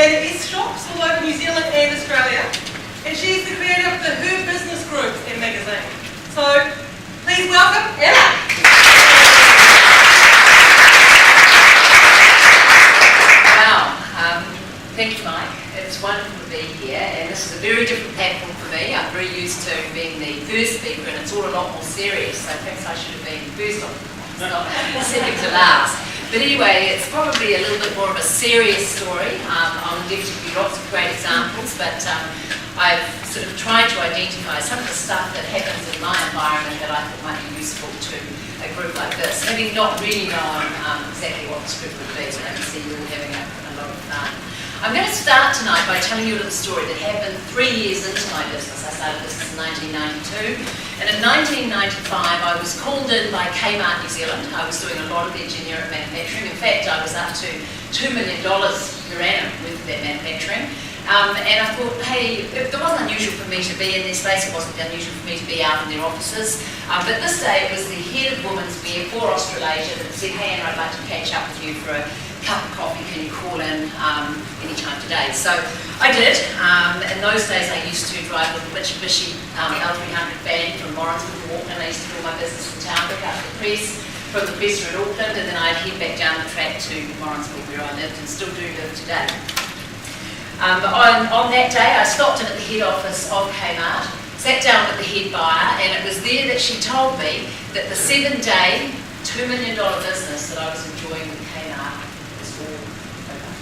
Anna is shops all over New Zealand and Australia, and she's the creator of the Her Business Group and magazine. So please welcome Anna. Wow, thank you, Mike. It's wonderful to be here, and this is a very different platform for me. I'm very used to being the first speaker, and it's all a lot more serious, so perhaps I should have been first on the not second to last. But anyway, it's probably a little bit more of a serious story. I'll endeavour to give you lots of great examples, but I've sort of tried to identify some of the stuff that happens in my environment that I thought might be useful to a group like this, having not really known exactly what this group would be, so I can see you all having a lot of fun. I'm going to start tonight by telling you a little story that happened 3 years into my business. I started this in 1992, and in 1995 I was called in by Kmart New Zealand. I was doing a lot of their generic manufacturing. In fact, I was up to $2 million per annum with their manufacturing. And I thought, hey, it wasn't unusual for me to be in their space, it wasn't unusual for me to be out in their offices. But this day it was the head of women's wear for Australasia that said, hey Anna, I'd like to catch up with you for a cup of coffee, can you call in anytime today? So I did. In those days I used to drive with a Mitsubishi L300 van from Morrinsville to Auckland. I used to do all my business in town, pick up the press from the presser at Auckland, and then I'd head back down the track to Morrinsville where I lived and still do live today. But on that day I stopped in at the head office of Kmart, sat down with the head buyer, and it was there that she told me that the 7-day, $2 million business that I was enjoying with Kmart was all over.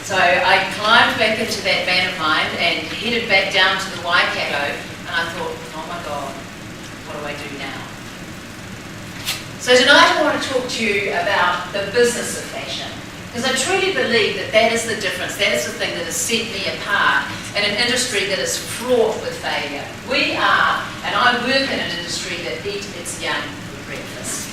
So I climbed back into that van of mine and headed back down to the Waikato, and I thought, oh my God, what do I do now? So tonight I want to talk to you about the business of fashion, because I truly believe that that is the difference, that is the thing that has set me apart in an industry that is fraught with failure. We are, and I work in an industry that eats its young for breakfast.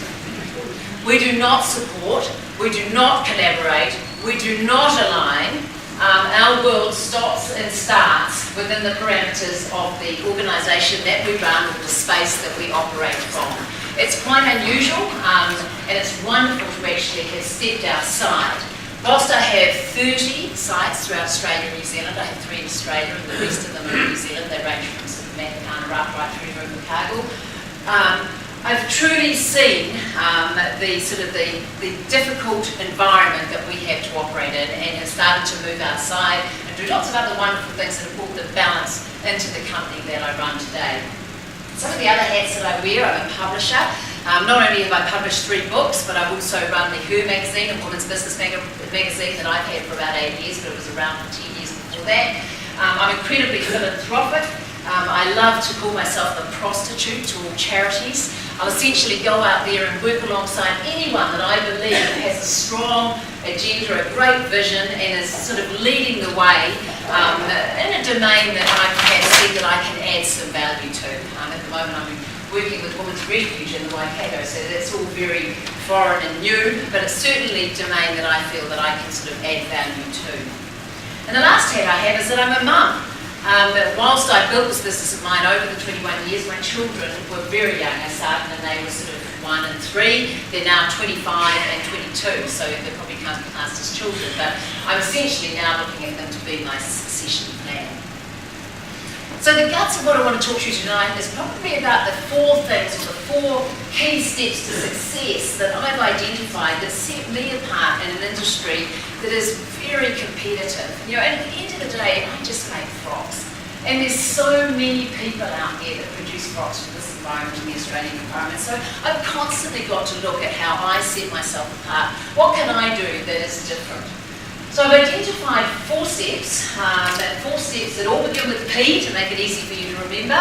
We do not support, we do not collaborate, we do not align. Our world stops and starts within the parameters of the organisation that we run or the space that we operate from. It's quite unusual, and it's wonderful to actually have stepped outside. Whilst I have 30 sites throughout Australia and New Zealand, I have 3 in Australia and the rest of them are in New Zealand. They range from sort of Matakana up right through to Invercargill. I've truly seen the difficult environment that we have to operate in, and have started to move outside and do lots of other wonderful things that have brought the balance into the company that I run today. Some of the other hats that I wear, I'm a publisher. Not only have I published 3 books, but I've also run the Her magazine, a women's business magazine that I've had for about 8 years, but it was around for 10 years before that. I'm incredibly philanthropic. I love to call myself a prostitute to all charities. I'll essentially go out there and work alongside anyone that I believe has a strong agenda, a great vision, and is sort of leading the way in a domain that I perhaps see that I can add some value to. At the moment I'm working with Women's Refuge in the Waikato, so that's all very foreign and new, but it's certainly a domain that I feel that I can sort of add value to. And the last hat I have is that I'm a mum. Whilst I built this business of mine over the 21 years, my children were very young. I started and they were sort of 1 and 3. They're now 25 and 22, so they probably can't be classed as children, but I'm essentially now looking at them to be my succession plan. So the guts of what I want to talk to you tonight is probably about the 4 things, or the 4 key steps to success that I've identified that set me apart in an industry that is very competitive. You know, and at the end of the day, I just make frocks. And there's so many people out there that produce frocks for this environment, in the Australian environment. So I've constantly got to look at how I set myself apart. What can I do that is different? So I've identified 4 steps, 4 steps that all begin with P to make it easy for you to remember.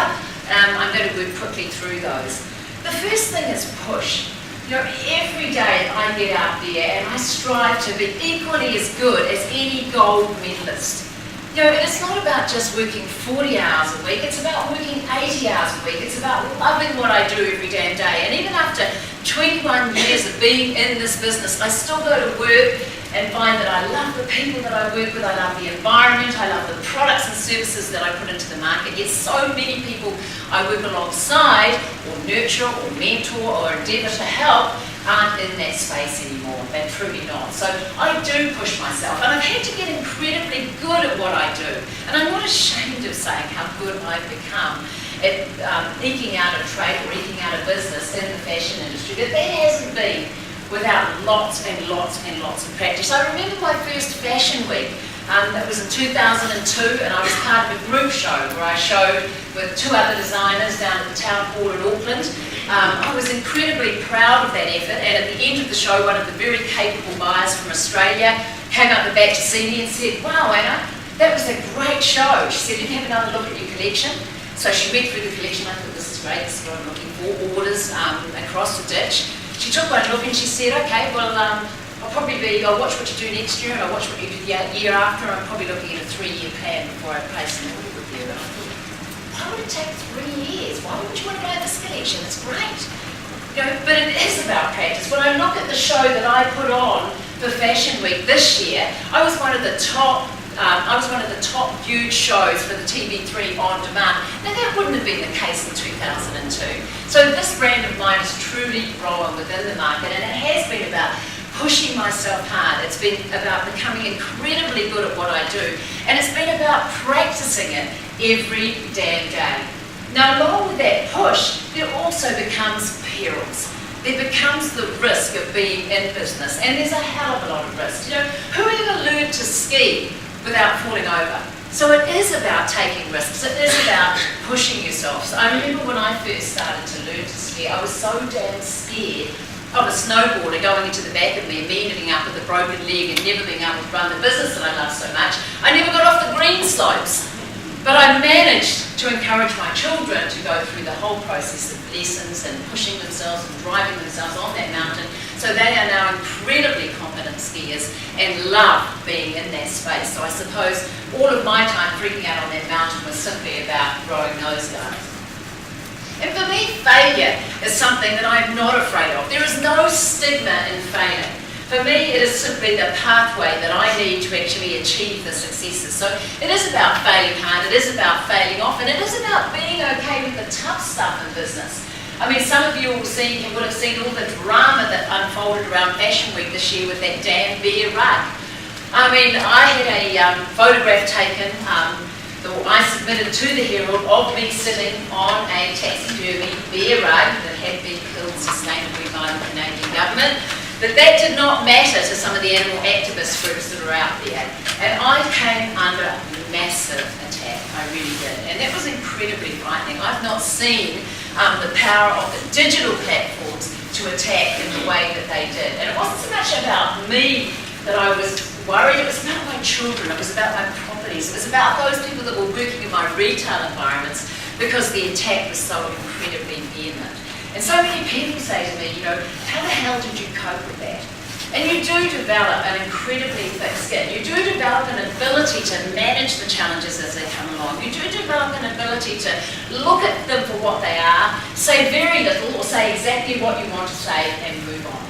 I'm going to work quickly through those. The first thing is push. You know, every day I get out there and I strive to be equally as good as any gold medalist. You know, and it's not about just working 40 hours a week, it's about working 80 hours a week. It's about loving what I do every damn day. And even after 21 years of being in this business, I still go to work and find that I love the people that I work with, I love the environment, I love the products and services that I put into the market. Yet so many people I work alongside, or nurture, or mentor, or endeavour to help aren't in that space anymore. They're truly not. So I do push myself, and I've had to get saying how good I've become at eking out a trade or eking out a business in the fashion industry, but that hasn't been without lots and lots and lots of practice. I remember my first fashion week. That was in 2002, and I was part of a group show where I showed with 2 other designers down at the Town Hall in Auckland. I was incredibly proud of that effort, and at the end of the show, one of the very capable buyers from Australia came up the back to see me and said, "Wow, Anna, that was a great show." She said, "Did you have another look at your collection?" So she went through the collection. I thought, "This is great, this is what I'm looking for." Orders across the ditch. She took one look and she said, "Okay, well, I'll watch what you do next year and I'll watch what you do the year after. I'm probably looking at a 3-year plan before I place an order with you." And I thought, why would it take 3 years? Why would you want to buy this collection? It's great. But it is about practice. When I look at the show that I put on for Fashion Week this year, I was one of the top viewed shows for the TV3 on demand. Now that wouldn't have been the case in 2002. So this brand of mine is truly growing within the market, and it has been about pushing myself hard. It's been about becoming incredibly good at what I do, and it's been about practicing it every damn day. Now, along with that push, there also becomes perils. There becomes the risk of being in business, and there's a hell of a lot of risk. Who ever learned to ski without falling over? So it is about taking risks. It is about pushing yourself. So I remember when I first started to learn to ski, I was so damn scared of a snowboarder going into the back of me and me ending up with a broken leg and never being able to run the business that I love so much. I never got off the green slopes. But I managed to encourage my children to go through the whole process of lessons and pushing themselves and driving themselves on that mountain. So they are now incredibly competent skiers and love being in that space. So I suppose all of my time freaking out on that mountain was simply about throwing those guys. And for me, failure is something that I'm not afraid of. There is no stigma in failing. For me, it is simply the pathway that I need to actually achieve the successes. So it is about failing hard, it is about failing often, it is about being okay with the tough stuff in business. I mean, some of you would have seen all the drama that unfolded around Fashion Week this year with that damn bear rug. I mean, I had a photograph taken that I submitted to the Herald of me sitting on a taxidermy bear rug that had been killed sustainably by the Canadian government. But that did not matter to some of the animal activist groups that are out there. And I came under massive attack, I really did. And that was incredibly frightening. I've not seen the power of the digital platforms to attack in the way that they did. And it wasn't so much about me that I was worried, it was about my children, it was about my properties, it was about those people that were working in my retail environments because the attack was so incredibly vehement. And so many people say to me, how the hell did you cope with that? And you do develop an incredibly thick skin. You do develop an ability to manage the challenges as they come along. You do develop an ability to look at them for what they are, say very little or say exactly what you want to say and move on.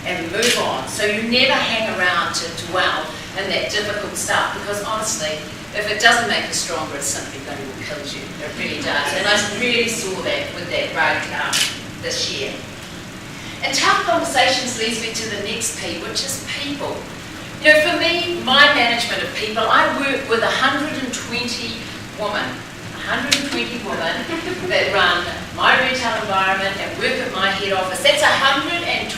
And move on. So you never hang around to dwell in that difficult stuff because honestly, if it doesn't make you stronger, it's simply going to kill you. It really does. And I really saw that with that rug this year. And tough conversations leads me to the next P, which is people. For me, my management of people, I work with 120 women that run my retail environment and work at my head office. That's 120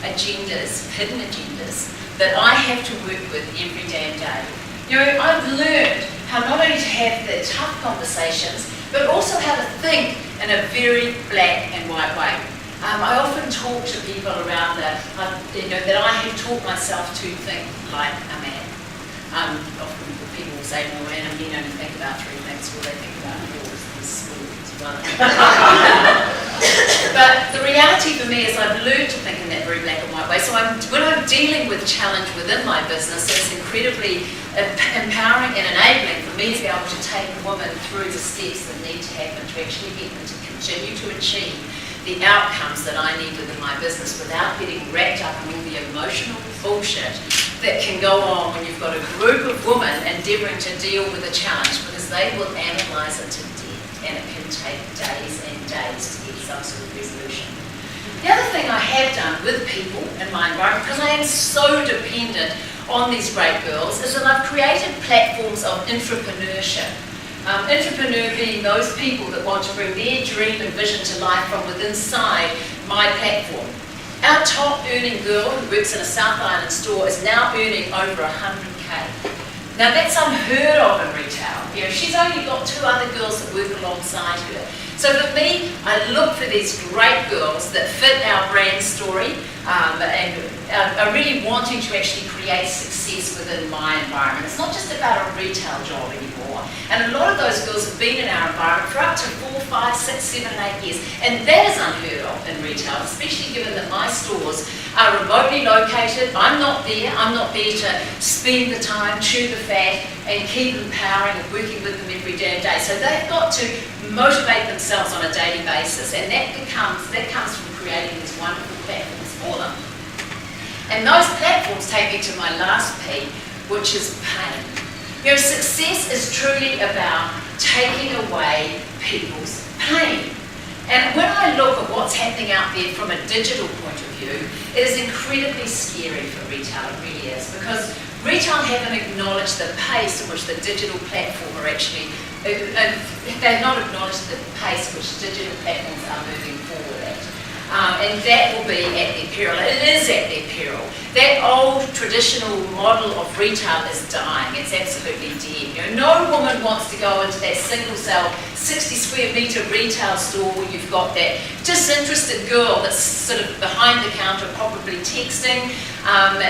agendas, hidden agendas, that I have to work with every damn day. I've learned how not only to have the tough conversations, but also how to think in a very black and white way. I often talk to people around that I have taught myself to think like a man. Often people will say, "No, Anna, men only think about 3 things." Well, they think about yours, this school, as well. But the reality for me is I've learned to think in that very black and white way. So when I'm dealing with challenge within my business, it's incredibly empowering and enabling for me to be able to take a woman through the steps that need to happen to actually get them to continue to achieve the outcomes that I need within my business without getting wrapped up in all the emotional bullshit that can go on when you've got a group of women endeavouring to deal with a challenge, because they will analyse it to death and it can take days and days to get some sort of resolution. The other thing I have done with people in my environment, because I am so dependent on these great girls, is that I've created platforms of entrepreneurship Entrepreneur being those people that want to bring their dream and vision to life from within inside my platform. Our top earning girl who works in a South Island store is now earning over 100K. Now that's unheard of in retail. You know, she's only got 2 other girls that work alongside her. So for me, I look for these great girls that fit our brand story and are really wanting to actually create success within my environment. It's not just about a retail job anymore. And a lot of those girls have been in our environment for up to 4, 5, 6, 7, 8 years. And that is unheard of in retail, especially given that my stores are remotely located. I'm not there to spend the time, chew the fat, and keep empowering and working with them every damn day. So they've got to motivate themselves on a daily basis, and that comes from creating these wonderful platforms for them. And those platforms take me to my last P, which is pain. You know, success is truly about taking away people's pain. And when I look at what's happening out there from a digital point of view, it is incredibly scary for retail, it really is, because retail haven't acknowledged the pace at which the digital platform are actually, they've not acknowledged the pace at which digital platforms are moving forward at. And that will be at their peril. It is at their peril. That old traditional model of retail is dying. It's absolutely dead. You know, no woman wants to go into that single cell, 60 square metre retail store where you've got that disinterested girl that's sort of behind the counter, probably texting.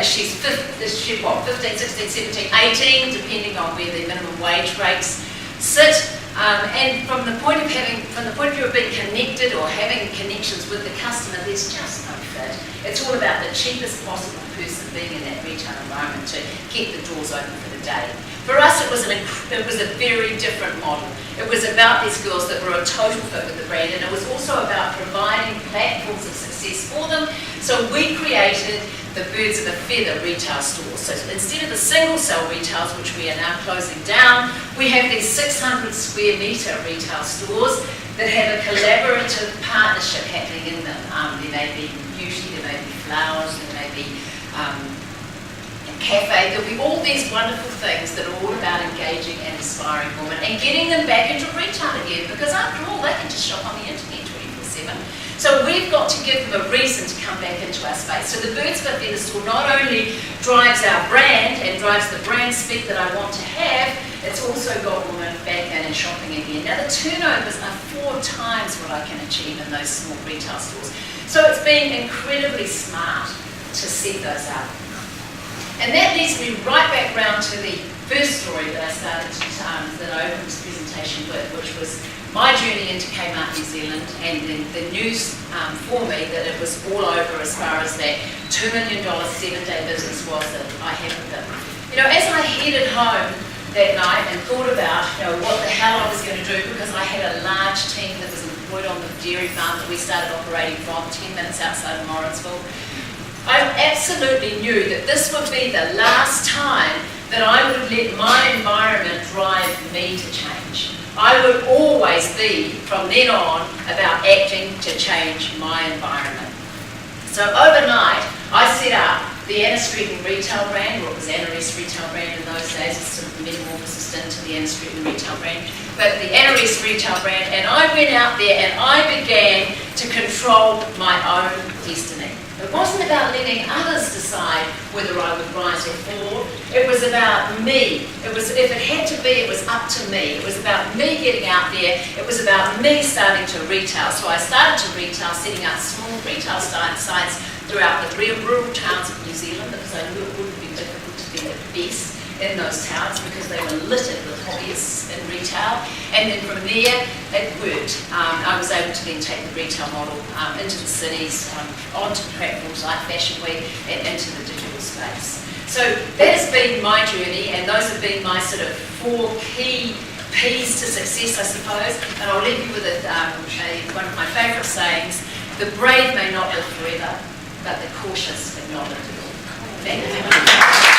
She's 15, 16, 17, 18, depending on where the minimum wage rates sit. And from the point of view of being connected or having connections with the customer, there's just no fit. It's all about the cheapest possible person being in that retail environment to keep the doors open for the day. For us, it was a very different model. It was about these girls that were a total fit with the brand, and it was also about providing platforms of success for them. So we created the Birds of a Feather retail stores. So instead of the single cell retails, which we are now closing down, we have these 600 square metre retail stores that have a collaborative partnership happening in them. There may be beauty, there may be flowers, there may be a cafe. There'll be all these wonderful things that are all about engaging and inspiring women and getting them back into retail again, because after all, they can just shop on the internet 24/7. So we've got to give them a reason to come back into our space. So the Birds of a Feather store not only drives our brand and drives the brand speak that I want to have, it's also got women back in and shopping again. Now the turnovers are 4 times what I can achieve in those small retail stores. So it's been incredibly smart to set those up. And that leads me right back round to the first story that I started that I opened this presentation with, which was my journey into Kmart New Zealand, and the news for me that it was all over as far as that $2 million 7-day business was that I had with them. You know, as I headed home that night and thought about, you know, what the hell I was going to do, because I had a large team that was employed on the dairy farm that we started operating from 10 minutes outside of Morrinsville, I absolutely knew that this would be the last time that I would let my environment drive me to change. I would always be, from then on, about acting to change my environment. So overnight, I set up the Annah Stretton retail brand, or it was Annah S retail brand in those days. It's sort of the metamorphosis into the Annah Stretton retail brand. But the Annah S retail brand, and I went out there and I began to control my own destiny. It wasn't about letting others decide whether I would rise or fall. It was about me. It was, if it had to be, it was up to me. It was about me getting out there. It was about me starting to retail. So I started to retail, setting up small retail sites throughout the rural towns of New Zealand, because I knew it wouldn't be difficult to be the best in those towns because they were littered with hobbyists in retail. And then from there, it worked. I was able to then take the retail model into the cities, onto platforms like Fashion Week, and into the digital space. So that has been my journey, and those have been my sort of 4 key P's to success, I suppose. And I'll leave you with one of my favourite sayings: the brave may not live forever, but the cautious may not live at all. Thank you.